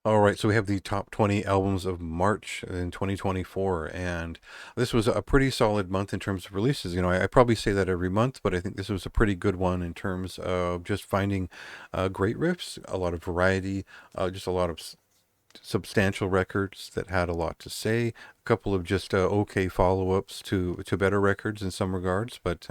All right, so we have the top 20 albums of March in 2024, and this was a pretty solid month in terms of releases. I probably say that every month, but I think this was a pretty good one in terms of just finding great riffs, a lot of variety, just a lot of substantial records that had a lot to say, a couple of just okay follow-ups to better records in some regards, but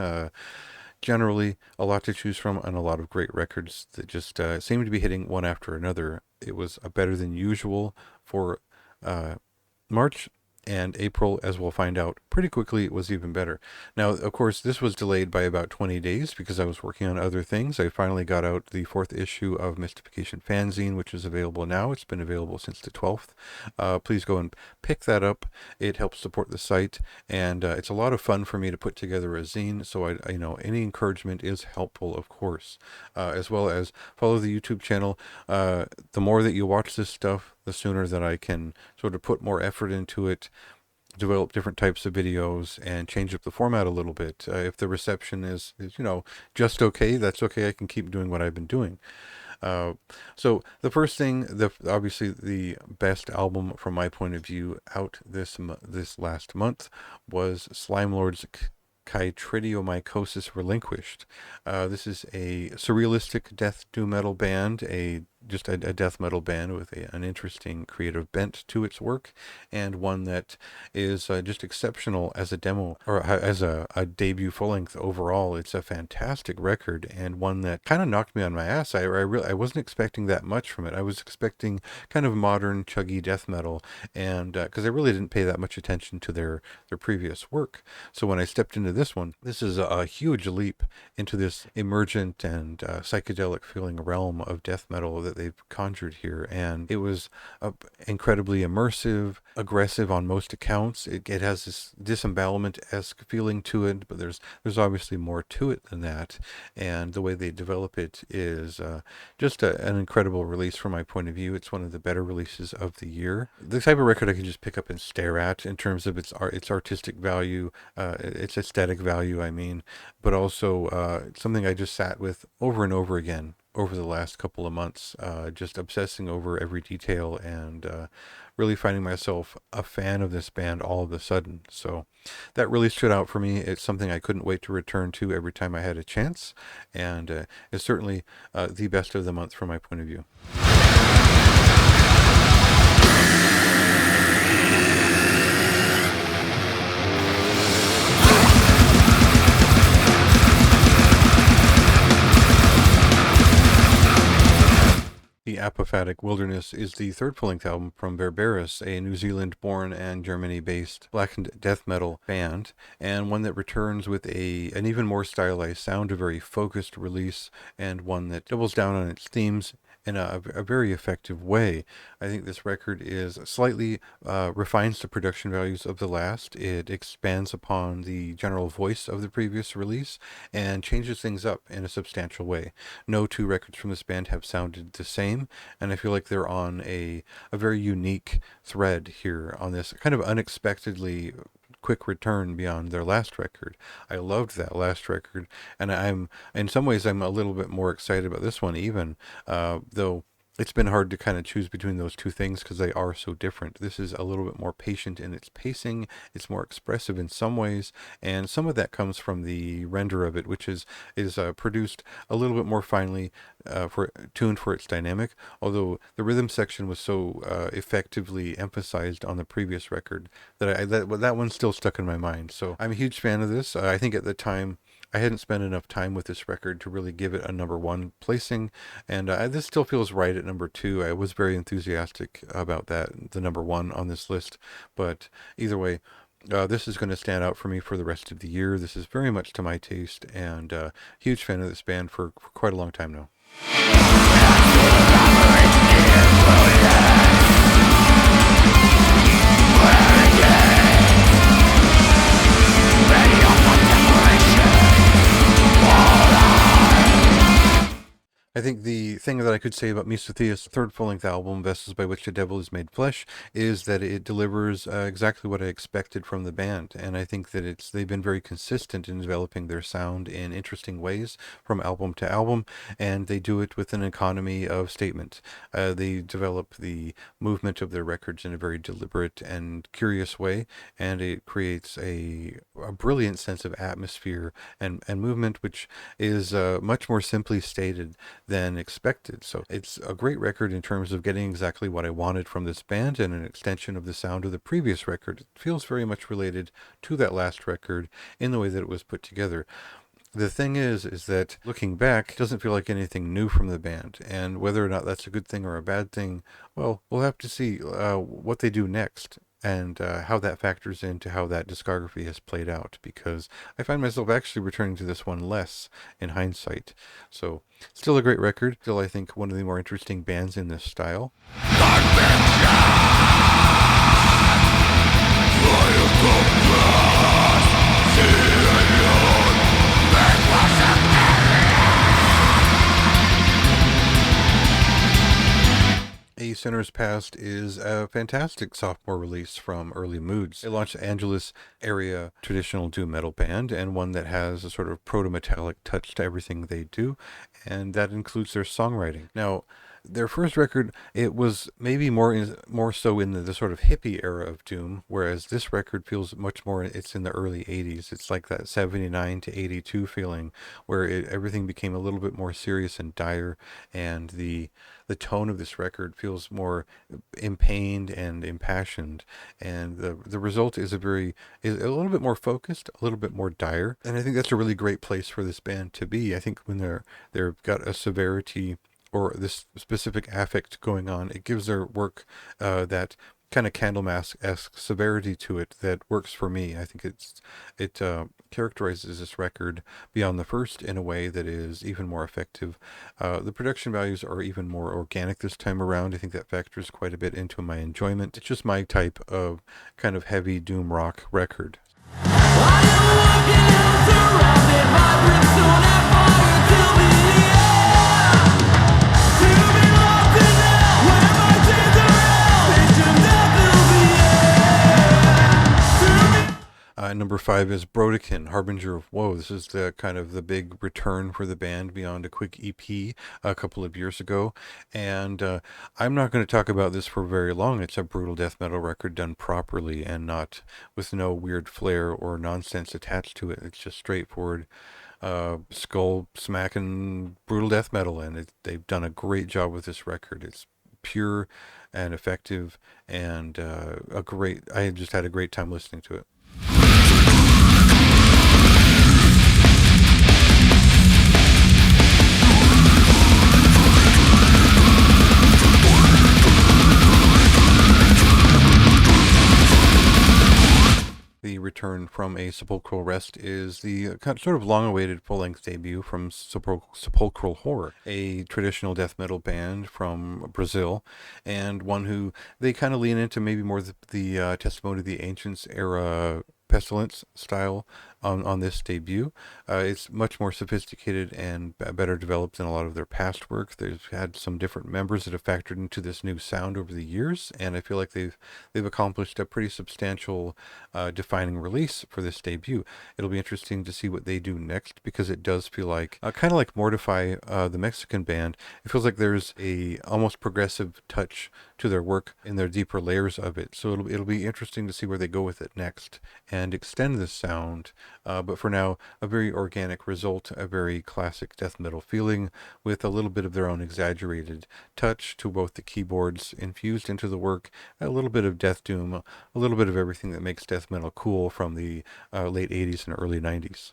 generally a lot to choose from and a lot of great records that just seem to be hitting one after another. It was a better than usual for uh, March, and April, as we'll find out pretty quickly, was even better. Now, of course, this was delayed by about 20 days because I was working on other things. I finally got out the fourth issue of Mystification Fanzine, which is available now. It's been available since the 12th. Please go and pick that up. It helps support the site, and it's a lot of fun for me to put together a zine. So any encouragement is helpful, of course, as well as follow the YouTube channel. The more that you watch this stuff, the sooner that I can sort of put more effort into it, develop different types of videos, and change up the format a little bit. If the reception is just okay, that's okay. I can keep doing what I've been doing. So the first thing, obviously the best album from my point of view out this last month was Slime Lord's Chytridiomycosis Relinquished. This is a surrealistic death doom metal band, just a death metal band with an interesting creative bent to its work, and one that is just exceptional as a demo or as a debut full length overall. It's a fantastic record and one that kind of knocked me on my ass. I wasn't expecting that much from it. I was expecting kind of modern chuggy death metal, and because I really didn't pay that much attention to their previous work. So when I stepped into this one, this is a huge leap into this emergent and psychedelic feeling realm of death metal that they've conjured here, and it was incredibly immersive, aggressive on most accounts. It has this disembowelment-esque feeling to it, but there's obviously more to it than that, and the way they develop it is just an incredible release from my point of view. It's one of the better releases of the year. The type of record I can just pick up and stare at in terms of its artistic value, its aesthetic value, I mean, but also something I just sat with over and over again over the last couple of months, just obsessing over every detail and really finding myself a fan of this band all of a sudden. So that really stood out for me. It's something I couldn't wait to return to every time I had a chance, and it's certainly the best of the month from my point of view. The Apophatic Wilderness is the third full-length album from Berberis, a New Zealand-born and Germany-based black and death metal band, and one that returns with an even more stylized sound, a very focused release, and one that doubles down on its themes in a very effective way. I think this record is slightly refines the production values of the last. It expands upon the general voice of the previous release and changes things up in a substantial way. No two records from this band have sounded the same, and I feel like they're on a very unique thread here on this kind of unexpectedly quick return beyond their last record. I loved that last record, and in some ways I'm a little bit more excited about this one even, though it's been hard to kind of choose between those two things because they are so different. This is a little bit more patient in its pacing. It's more expressive in some ways, and some of that comes from the render of it, which is produced a little bit more finely, tuned for its dynamic. Although the rhythm section was so effectively emphasized on the previous record that one still stuck in my mind. So I'm a huge fan of this. I think at the time I hadn't spent enough time with this record to really give it a number one placing, and this still feels right at number two. I was very enthusiastic about the number one on this list, but either way, this is going to stand out for me for the rest of the year. This is very much to my taste, and huge fan of this band for quite a long time now. I I think the thing that I could say about Mishaps' third full-length album, Vessels by Which the Devil is Made Flesh, is that it delivers exactly what I expected from the band. And I think that they've been very consistent in developing their sound in interesting ways from album to album, and they do it with an economy of statement. They develop the movement of their records in a very deliberate and curious way, and it creates a brilliant sense of atmosphere and movement, which is much more simply stated than expected. So it's a great record in terms of getting exactly what I wanted from this band and an extension of the sound of the previous record. It feels very much related to that last record in the way that it was put together. The thing is that looking back, it doesn't feel like anything new from the band, and whether or not that's a good thing or a bad thing, well, we'll have to see what they do next and how that factors into how that discography has played out, because I find myself actually returning to this one less in hindsight. So, still a great record, still I think one of the more interesting bands in this style. A Sinner's Past is a fantastic sophomore release from Early Moods, a Los Angeles area traditional doom metal band, and one that has a sort of proto-metallic touch to everything they do, and that includes their songwriting. Now, their first record, it was maybe more so in the sort of hippie era of doom, whereas this record feels much more, it's in the early 80s. It's like that 79 to 82 feeling where everything became a little bit more serious and dire, and the tone of this record feels more impained and impassioned, and the result is a little bit more focused, a little bit more dire, and I think that's a really great place for this band to be. I think when they've got a severity or this specific affect going on, it gives their work that kind of Candlemass-esque severity to it that works for me. I think it characterizes this record beyond the first in a way that is even more effective. The production values are even more organic this time around. I think that factors quite a bit into my enjoyment. It's just my type of kind of heavy doom rock record. Number 5 is Brodekin, Harbinger of Woe. This is the kind of the big return for the band beyond a quick EP a couple of years ago. And I'm not going to talk about this for very long. It's a brutal death metal record done properly and not with no weird flair or nonsense attached to it. It's just straightforward skull smacking brutal death metal, and they've done a great job with this record. It's pure and effective, and I just had a great time listening to it. The return from a sepulchral rest is the sort of long-awaited full-length debut from Sepulchral Horror, a traditional death metal band from Brazil, and one who they kind of lean into maybe more the Testimony of the Ancients era Pestilence style on this debut. It's much more sophisticated and better developed than a lot of their past work. They've had some different members that have factored into this new sound over the years, and I feel like they've accomplished a pretty substantial defining release for this debut. It'll be interesting to see what they do next, because it does feel like kind of like Mortify, the Mexican band. It feels like there's a almost progressive touch to their work in their deeper layers of it. So it'll be interesting to see where they go with it next and extend this sound. But for now, a very organic result, a very classic death metal feeling with a little bit of their own exaggerated touch to both the keyboards infused into the work, a little bit of death doom, a little bit of everything that makes death metal cool from the late 80s and early 90s.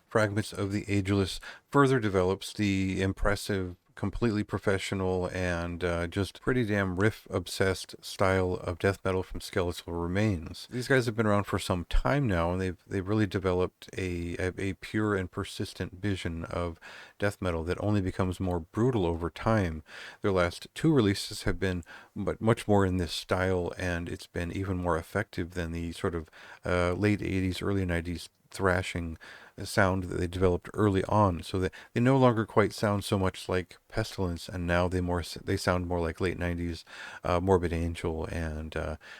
Fragments of the Ageless further develops the impressive completely professional and just pretty damn riff-obsessed style of death metal from Skeletal Remains. These guys have been around for some time now, and they've really developed a pure and persistent vision of death metal that only becomes more brutal over time. Their last two releases have been much more in this style, and it's been even more effective than the sort of late 80s, early 90s thrashing sound that they developed early on, so that they no longer quite sound so much like Pestilence, and now they sound more like late 90s Morbid Angel and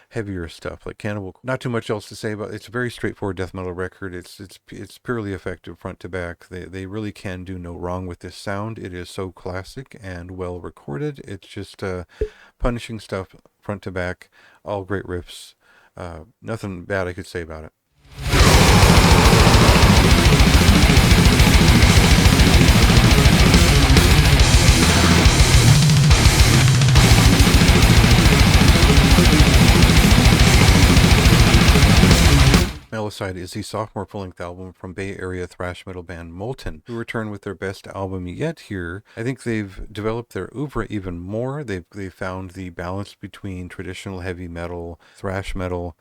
heavier stuff like Cannibal. Not too much else to say about it. It's a very straightforward death metal record. It's purely effective front to back. They really can do no wrong with this sound. It is so classic and well recorded. It's just punishing stuff front to back, all great riffs. Nothing bad I could say about it. Melicide is the sophomore full-length album from Bay Area thrash metal band Molten, who return with their best album yet here. I think they've developed their oeuvre even more. They've found the balance between traditional heavy metal, thrash metal,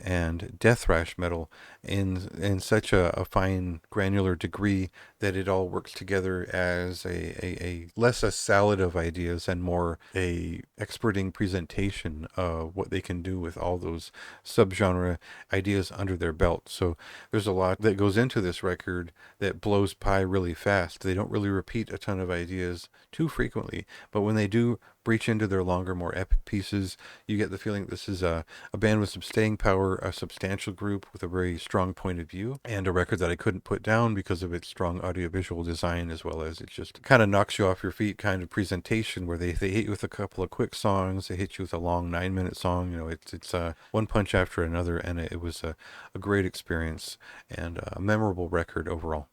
and death thrash metal in such a fine granular degree that it all works together as a less a salad of ideas and more a experting presentation of what they can do with all those subgenre ideas under their belt. So there's a lot that goes into this record that blows by really fast. They don't really repeat a ton of ideas too frequently, but when they do breach into their longer, more epic pieces, you get the feeling that this is a band with some staying power, a substantial group with a very strong point of view, and a record that I couldn't put down because of its strong audiovisual design, as well as it just kind of knocks you off your feet kind of presentation, where they hit you with a couple of quick songs, they hit you with a long 9-minute song. You know, it's one punch after another, and it was a great experience and a memorable record overall.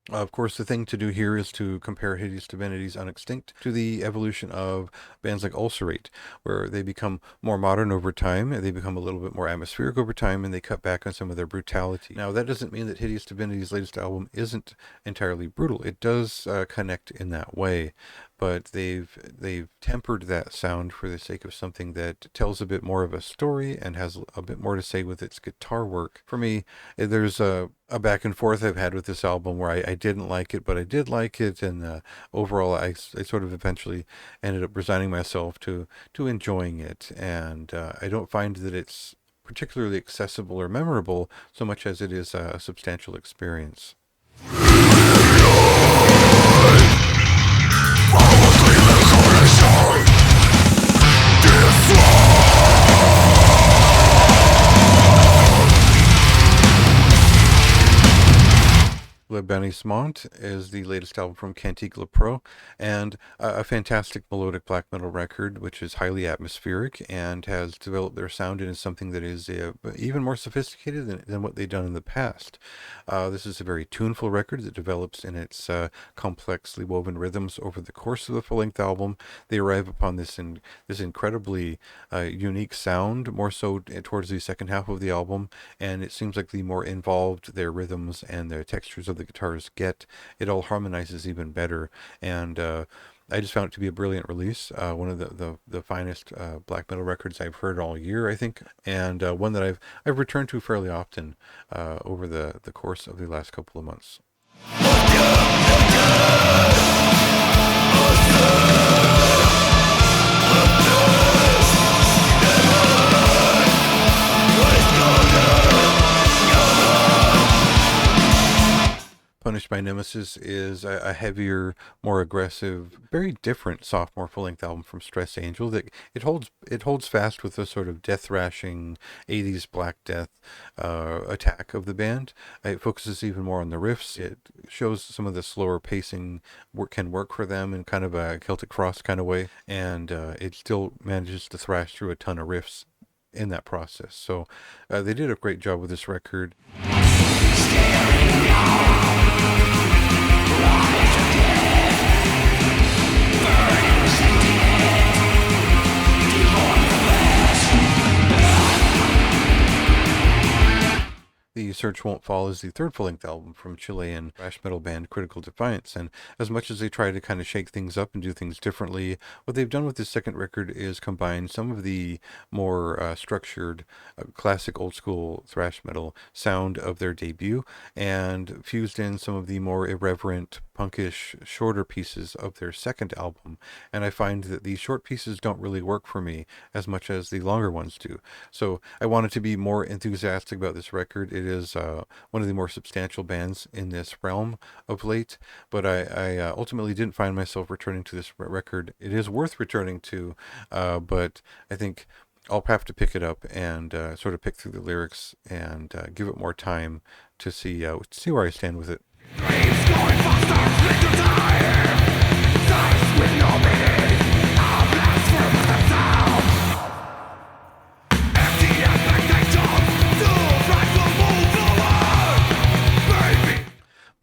Of course, the thing to do here is to compare Hideous Divinity's Unextinct to the evolution of bands like Ulcerate, where they become more modern over time, and they become a little bit more atmospheric over time, and they cut back on some of their brutality. Now, that doesn't mean that Hideous Divinity's latest album isn't entirely brutal. It does connect in that way, but they've tempered that sound for the sake of something that tells a bit more of a story and has a bit more to say with its guitar work. For me, there's a back and forth I've had with this album where I didn't like it, but I did like it, and overall I sort of eventually ended up resigning myself to enjoying it, and I don't find that it's particularly accessible or memorable so much as it is a substantial experience. Le Bannissement is the latest album from Cantique Pro, and a fantastic melodic black metal record, which is highly atmospheric and has developed their sound into something that is even more sophisticated than what they've done in the past. This is a very tuneful record that develops in its complexly woven rhythms over the course of the full-length album. They arrive upon this incredibly unique sound, more so towards the second half of the album, and it seems like the more involved their rhythms and their textures of the guitars get, it all harmonizes even better. And I just found it to be a brilliant release, one of the finest black metal records I've heard all year, I think, and one that I've returned to fairly often over the course of the last couple of months. Punished by Nemesis is a heavier, more aggressive, very different sophomore full-length album from Stress Angel. That it holds fast with the sort of death thrashing 80s Black Death attack of the band. It focuses even more on the riffs. It shows some of the slower pacing can work for them in kind of a Celtic Frost kind of way, and it still manages to thrash through a ton of riffs in that process. So they did a great job with this record. The Search Won't Fall is the third full-length album from Chilean thrash metal band Critical Defiance, and as much as they try to kind of shake things up and do things differently, what they've done with this second record is combine some of the more structured, classic old-school thrash metal sound of their debut and fused in some of the more irreverent, punkish, shorter pieces of their second album. And I find that the short pieces don't really work for me as much as the longer ones do. So I wanted to be more enthusiastic about this record. It is one of the more substantial bands in this realm of late, but I ultimately didn't find myself returning to this record. It is worth returning to, but I think I'll have to pick it up and sort of pick through the lyrics and give it more time to see where I stand with it.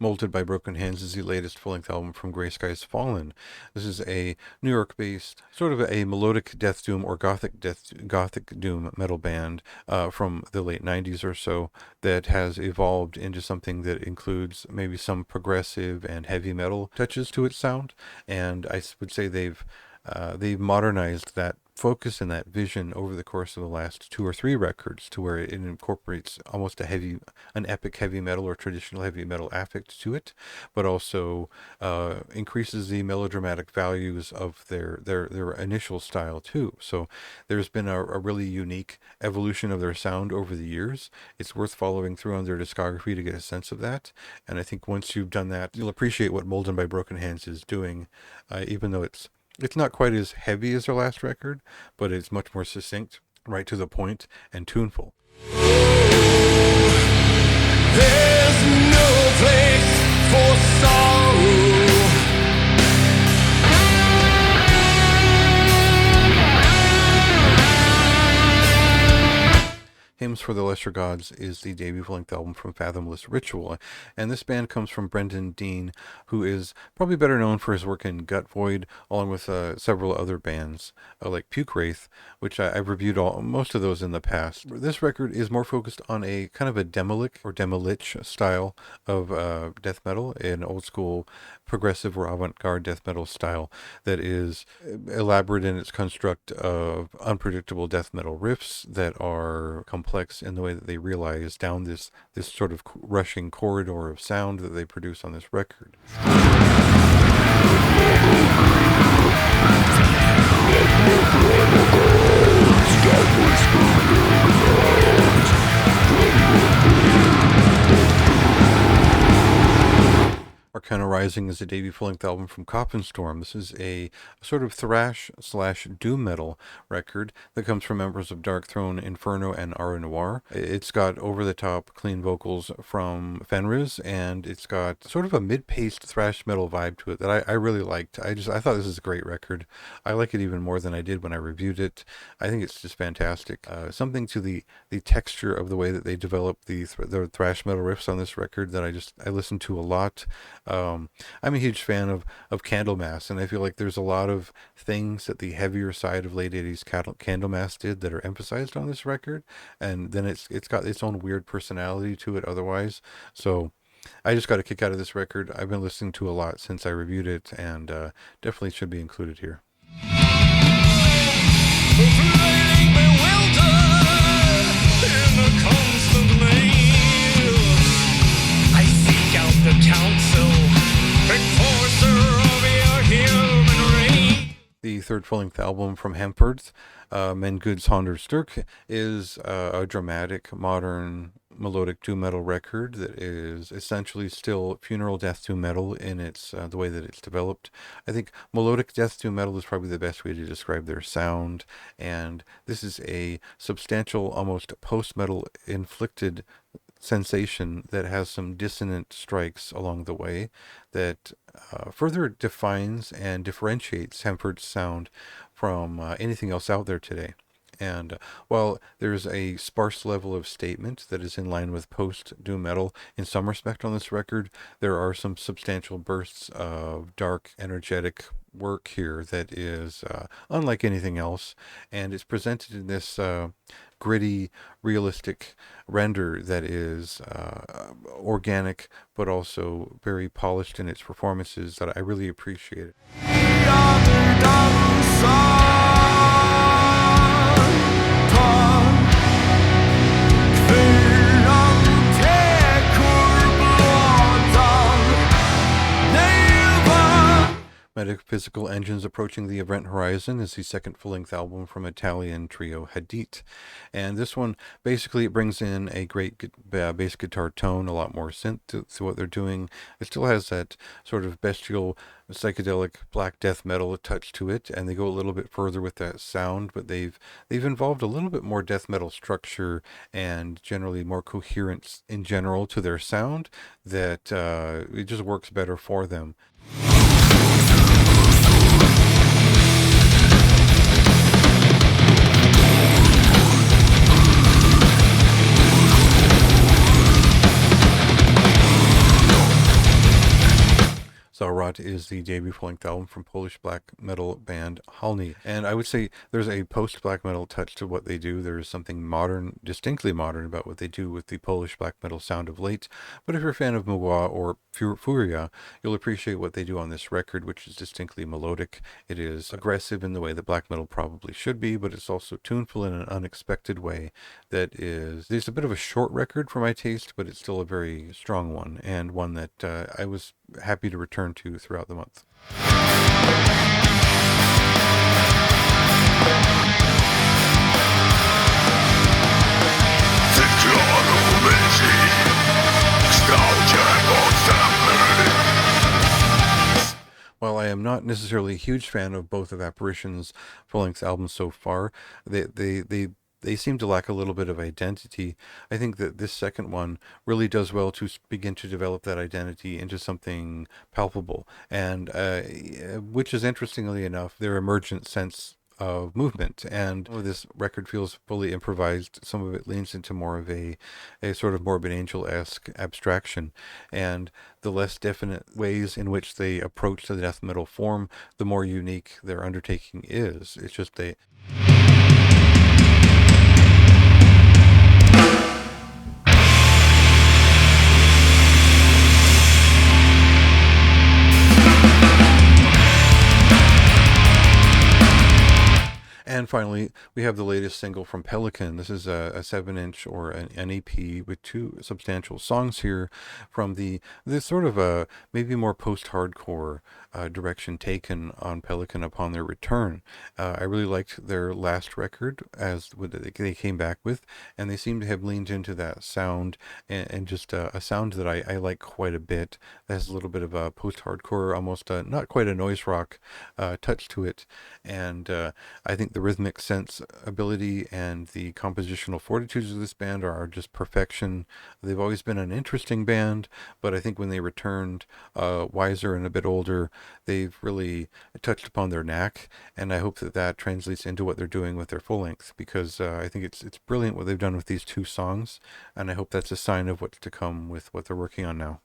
Molded by Broken Hands is the latest full-length album from Grey Skies Fallen. This is a New York-based, sort of a melodic death doom or gothic doom metal band from the late 90s or so that has evolved into something that includes maybe some progressive and heavy metal touches to its sound. And I would say they've modernized that focus and that vision over the course of the last 2 or 3 records to where it incorporates almost an epic heavy metal or traditional heavy metal affect to it, but also increases the melodramatic values of their initial style too. So there's been a really unique evolution of their sound over the years. It's worth following through on their discography to get a sense of that. And I think once you've done that, you'll appreciate what Molded by Broken Hands is doing, even though it's not quite as heavy as their last record, but it's much more succinct, right to the point, and tuneful. There's no place for sorrow. Hymns for the Lesser Gods is the debut full-length album from Fathomless Ritual, and this band comes from Brendan Dean, who is probably better known for his work in Gut Void, along with several other bands like Puke Wraith, which I've reviewed most of those in the past. This record is more focused on a kind of a demolich style of death metal, an old-school progressive or avant-garde death metal style that is elaborate in its construct of unpredictable death metal riffs that are complex in the way that they realize down this sort of rushing corridor of sound that they produce on this record. Arcana Rising is a debut full-length album from Coffin-Storm. This is a sort of thrash/doom metal record that comes from members of Dark Throne, Inferno, and Ara Noir. It's got over-the-top clean vocals from Fenriz, and it's got sort of a mid-paced thrash metal vibe to it that I really liked. I thought this is a great record. I like it even more than I did when I reviewed it. I think it's just fantastic. Something to the texture of the way that they develop the thrash metal riffs on this record that I listen to a lot. I'm a huge fan of Candlemass, and I feel like there's a lot of things that the heavier side of late 80s Candlemass did that are emphasized on this record, and then it's got its own weird personality to it otherwise. So I just got a kick out of this record. I've been listening to a lot since I reviewed it, and definitely should be included here. The third full-length album from Hemford, Men Goods Honder Sturk, is a dramatic, modern, melodic doom metal record that is essentially still funeral death doom metal in its the way that it's developed. I think melodic death doom metal is probably the best way to describe their sound, and this is a substantial, almost post-metal inflicted sensation that has some dissonant strikes along the way that further defines and differentiates Hemford's sound from anything else out there today. And while there's a sparse level of statement that is in line with post-doom metal in some respect on this record, there are some substantial bursts of dark, energetic work here that is unlike anything else, and it's presented in this gritty, realistic render that is organic, but also very polished in its performances that I really appreciate. Metaphysical Engines Approaching the Event Horizon is the second full-length album from Italian trio Hadit. And this one, basically, it brings in a great bass guitar tone, a lot more synth to what they're doing. It still has that sort of bestial, psychedelic black death metal touch to it, and they go a little bit further with that sound, but they've involved a little bit more death metal structure and generally more coherence in general to their sound that it just works better for them. Zarat is the debut full-length album from Polish black metal band Halni. And I would say there's a post-black metal touch to what they do. There's something modern, distinctly modern about what they do with the Polish black metal sound of late. But if you're a fan of Mgła or Furia, you'll appreciate what they do on this record, which is distinctly melodic. It is aggressive in the way that black metal probably should be, but it's also tuneful in an unexpected way that is... It's a bit of a short record for my taste, but it's still a very strong one, and one that I was happy to return to throughout the month. While I am not necessarily a huge fan of both of Apparition's full-length albums so far, they seem to lack a little bit of identity. I think that this second one really does well to begin to develop that identity into something palpable, and which is, interestingly enough, their emergent sense of movement. And this record feels fully improvised. Some of it leans into more of a sort of Morbid Angel-esque abstraction, and the less definite ways in which they approach the death metal form, the more unique their undertaking is. It's just a... And finally, we have the latest single from Pelican. This is a 7-inch or an EP with two substantial songs here from this sort of a maybe more post-hardcore direction taken on Pelican upon their return. I really liked their last record as they came back with, and they seem to have leaned into that sound and just a sound that I like quite a bit. That has a little bit of a post-hardcore, almost not quite a noise rock touch to it, and I think the rhythmic sense ability and the compositional fortitudes of this band are just perfection. They've always been an interesting band, but I think when they returned wiser and a bit older, they've really touched upon their knack, and I hope that that translates into what they're doing with their full length, because I think it's brilliant what they've done with these two songs, and I hope that's a sign of what's to come with what they're working on now.